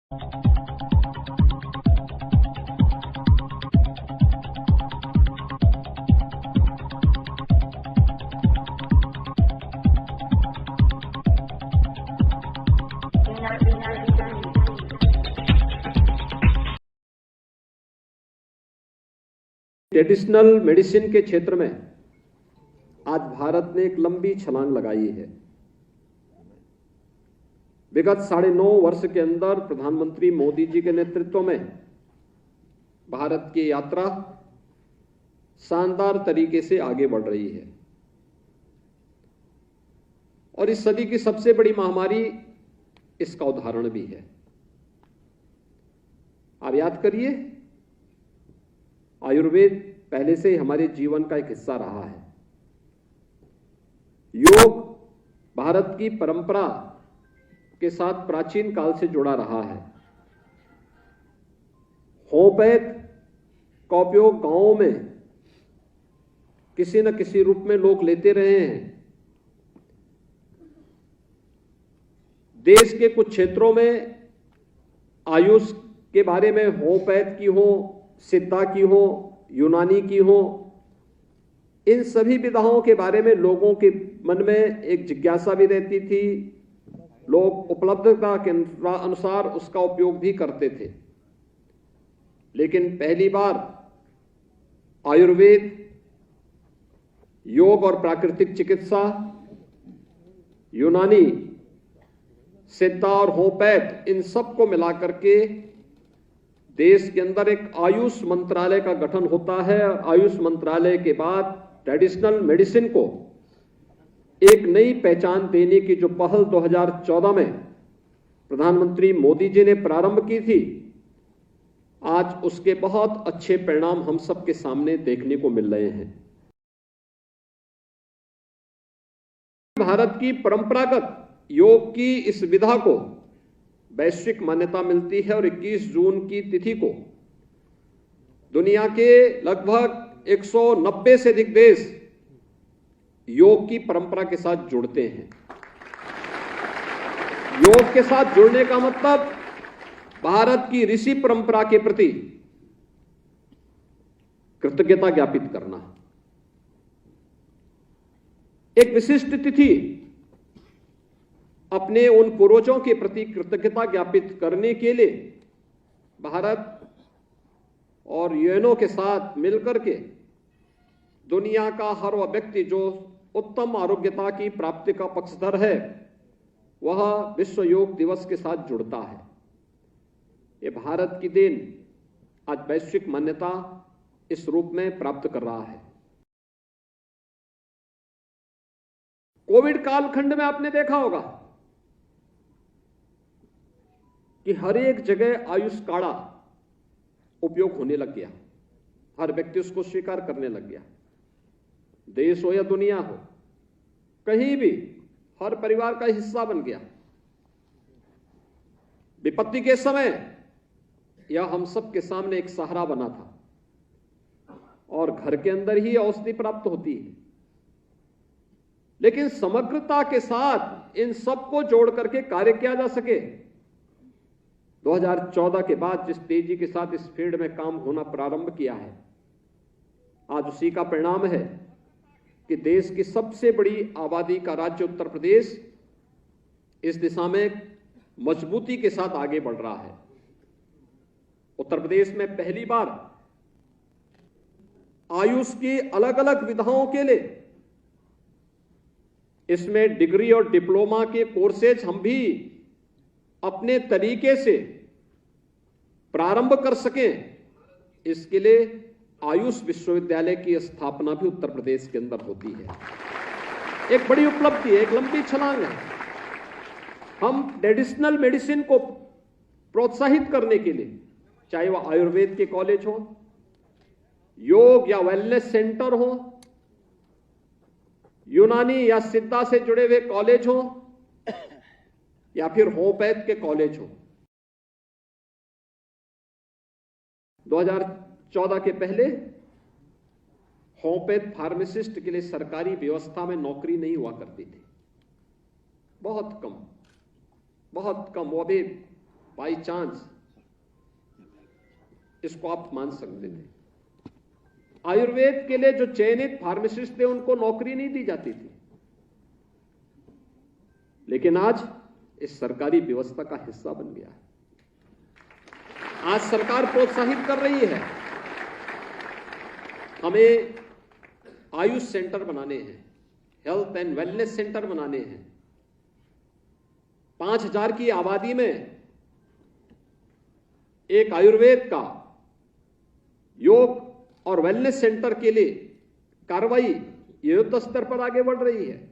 Traditional medicine के क्षेत्र में आज भारत ने एक लंबी छलांग लगाई है। विगत 9.5 वर्ष के अंदर प्रधानमंत्री मोदी जी के नेतृत्व में भारत की यात्रा शानदार तरीके से आगे बढ़ रही है और इस सदी की सबसे बड़ी महामारी इसका उदाहरण भी है। आप याद करिए, आयुर्वेद पहले से ही हमारे जीवन का एक हिस्सा रहा है। योग भारत की परंपरा के साथ प्राचीन काल से जुड़ा रहा है। होम्योपैथ का उपयोग गांवों में किसी न किसी रूप में लोग लेते रहे हैं। देश के कुछ क्षेत्रों में आयुष के बारे में होम्योपैथ की हो, सिद्धा की हो, यूनानी की हो, इन सभी विधाओं के बारे में लोगों के मन में एक जिज्ञासा भी रहती थी। लोग उपलब्धता के अनुसार उसका उपयोग भी करते थे। लेकिन पहली बार आयुर्वेद, योग और प्राकृतिक चिकित्सा, यूनानी, सिद्धा और होम्योपैथ, इन सबको मिलाकर के देश के अंदर एक आयुष मंत्रालय का गठन होता है। आयुष मंत्रालय के बाद ट्रेडिशनल मेडिसिन को एक नई पहचान देने की जो पहल 2014 में प्रधानमंत्री मोदी जी ने प्रारंभ की थी, आज उसके बहुत अच्छे परिणाम हम सबके सामने देखने को मिल रहे हैं। भारत की परंपरागत योग की इस विधा को वैश्विक मान्यता मिलती है और 21 जून की तिथि को दुनिया के लगभग 190 से अधिक देश योग की परंपरा के साथ जुड़ते हैं। योग के साथ जुड़ने का मतलब भारत की ऋषि परंपरा के प्रति कृतज्ञता ज्ञापित करना। एक विशिष्ट तिथि अपने उन पूर्वजों के प्रति कृतज्ञता ज्ञापित करने के लिए भारत और यूएनओ के साथ मिलकर के दुनिया का हर वह व्यक्ति जो उत्तम आरोग्यता की प्राप्ति का पक्षधर है, वह विश्व योग दिवस के साथ जुड़ता है। ये भारत की देन आज वैश्विक मान्यता इस रूप में प्राप्त कर रहा है। कोविड कालखंड में आपने देखा होगा कि हर एक जगह आयुष काढ़ा उपयोग होने लग गया। हर व्यक्ति उसको स्वीकार करने लग गया। देश हो या दुनिया हो, कहीं भी हर परिवार का हिस्सा बन गया। विपत्ति के समय यह हम सब के सामने एक सहारा बना था और घर के अंदर ही औषधि प्राप्त होती है। लेकिन समग्रता के साथ इन सबको जोड़ करके कार्य किया जा सके, 2014 के बाद जिस तेजी के साथ इस फील्ड में काम होना प्रारंभ किया है, आज उसी का परिणाम है कि देश की सबसे बड़ी आबादी का राज्य उत्तर प्रदेश इस दिशा में मजबूती के साथ आगे बढ़ रहा है। उत्तर प्रदेश में पहली बार आयुष की अलग अलग विधाओं के लिए इसमें डिग्री और डिप्लोमा के कोर्सेज हम भी अपने तरीके से प्रारंभ कर सकें, इसके लिए आयुष विश्वविद्यालय की स्थापना भी उत्तर प्रदेश के अंदर होती है। एक बड़ी उपलब्धि है, एक लंबी छलांग है। हम ट्रेडिशनल मेडिसिन को प्रोत्साहित करने के लिए, चाहे वह आयुर्वेद के कॉलेज हो, योग या वेलनेस सेंटर हो, यूनानी या सिद्धा से जुड़े हुए कॉलेज हो या फिर होम्योपैथ के कॉलेज हो, 2014 के पहले होम्योपैथ फार्मासिस्ट के लिए सरकारी व्यवस्था में नौकरी नहीं हुआ करती थी। बहुत कम, वो भी बाई चांस इसको आप मान सकते थे। आयुर्वेद के लिए जो चयनित फार्मासिस्ट थे उनको नौकरी नहीं दी जाती थी, लेकिन आज इस सरकारी व्यवस्था का हिस्सा बन गया है। आज सरकार प्रोत्साहित कर रही है, हमें आयुष सेंटर बनाने हैं, हेल्थ एंड वेलनेस सेंटर बनाने हैं। 5000 की आबादी में एक आयुर्वेद का योग और वेलनेस सेंटर के लिए कार्रवाई युद्ध स्तर पर आगे बढ़ रही है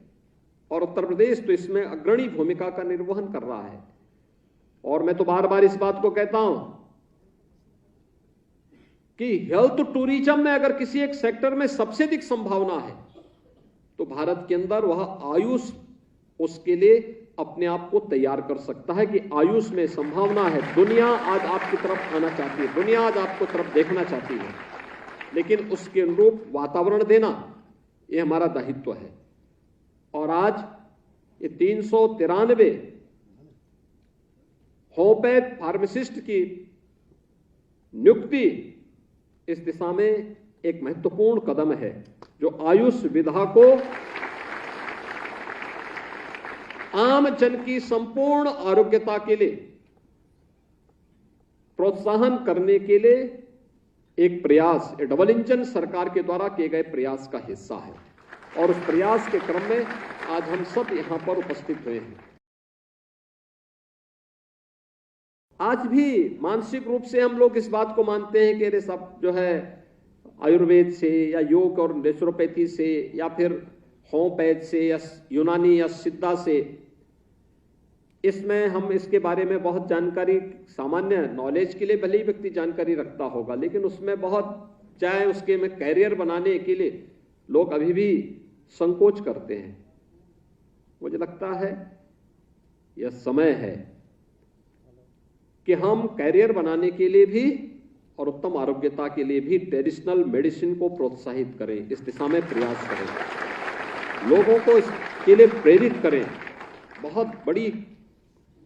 और उत्तर प्रदेश तो इसमें अग्रणी भूमिका का निर्वहन कर रहा है। और मैं तो बार बार इस बात को कहता हूं कि हेल्थ टूरिज्म में अगर किसी एक सेक्टर में सबसे अधिक संभावना है तो भारत के अंदर वह आयुष उसके लिए अपने आप को तैयार कर सकता है कि आयुष में संभावना है। दुनिया आज आपकी तरफ आना चाहती है, दुनिया आज आपको तरफ देखना चाहती है, लेकिन उसके अनुरूप वातावरण देना यह हमारा दायित्व है। और आज ये 393 होम्योपैथ फार्मासिस्ट की नियुक्ति इस दिशा में एक महत्वपूर्ण कदम है, जो आयुष विधा को आम जन की संपूर्ण आरोग्यता के लिए प्रोत्साहन करने के लिए एक प्रयास, डबल इंजन सरकार के द्वारा किए गए प्रयास का हिस्सा है। और उस प्रयास के क्रम में आज हम सब यहां पर उपस्थित हुए हैं। आज भी मानसिक रूप से हम लोग इस बात को मानते हैं कि अरे सब जो है आयुर्वेद से या योग और नेचुरोपैथी से या फिर होम्योपैथ से या यूनानी या सिद्धा से, इसमें हम इसके बारे में बहुत जानकारी, सामान्य नॉलेज के लिए भले ही व्यक्ति जानकारी रखता होगा, लेकिन उसमें बहुत चाहे उसके में कैरियर बनाने के लिए लोग अभी भी संकोच करते हैं। मुझे लगता है यह समय है कि हम कैरियर बनाने के लिए भी और उत्तम आरोग्यता के लिए भी ट्रेडिशनल मेडिसिन को प्रोत्साहित करें, इस दिशा में प्रयास करें, लोगों को इसके लिए प्रेरित करें। बहुत बड़ी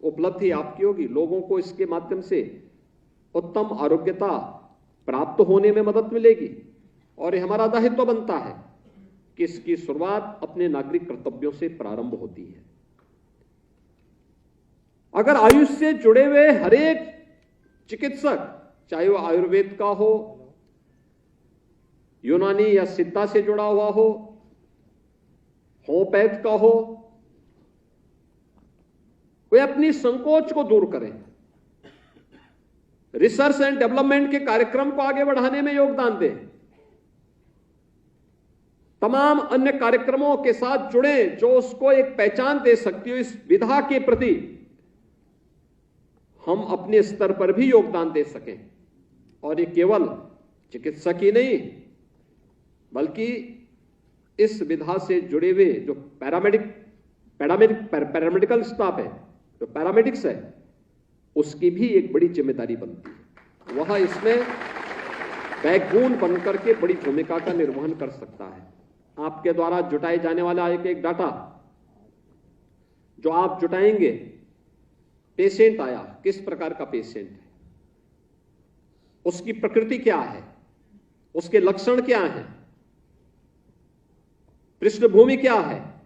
उपलब्धि आपकी होगी, लोगों को इसके माध्यम से उत्तम आरोग्यता प्राप्त होने में मदद मिलेगी। और ये हमारा दायित्व बनता है कि इसकी शुरुआत अपने नागरिक कर्तव्यों से प्रारंभ होती है। अगर आयुष से जुड़े हुए हर एक चिकित्सक, चाहे वो आयुर्वेद का हो, यूनानी या सिद्धा से जुड़ा हुआ हो, होम्योपैथ का हो, वे अपनी संकोच को दूर करें, रिसर्च एंड डेवलपमेंट के कार्यक्रम को आगे बढ़ाने में योगदान दें, तमाम अन्य कार्यक्रमों के साथ जुड़े जो उसको एक पहचान दे सकती हो। इस विधा के प्रति हम अपने स्तर पर भी योगदान दे सकें। और ये केवल चिकित्सक ही नहीं, बल्कि इस विधा से जुड़े हुए जो पैरामेडिकल स्टाफ है, जो पैरामेडिक्स है, उसकी भी एक बड़ी जिम्मेदारी बनती है। वह इसमें बैकबोन बनकर के बड़ी भूमिका का निर्वहन कर सकता है। आपके द्वारा जुटाए जाने वाला एक डाटा जो आप जुटाएंगे, पेशेंट आया, किस प्रकार का पेशेंट है, उसकी प्रकृति क्या है, उसके लक्षण क्या हैं, पृष्ठभूमि क्या है,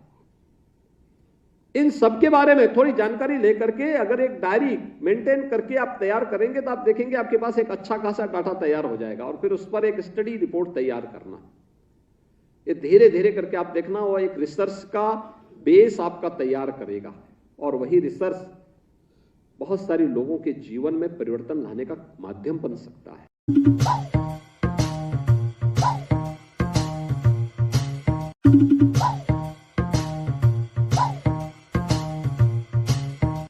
इन सब के बारे में थोड़ी जानकारी लेकर के अगर एक डायरी मेंटेन करके आप तैयार करेंगे तो आप देखेंगे आपके पास एक अच्छा खासा डाटा तैयार हो जाएगा। और फिर उस पर एक स्टडी रिपोर्ट तैयार करना, ये धीरे धीरे करके आप देखना, वो एक रिसर्च का बेस आपका तैयार करेगा। और वही रिसर्च बहुत सारे लोगों के जीवन में परिवर्तन लाने का माध्यम बन सकता है।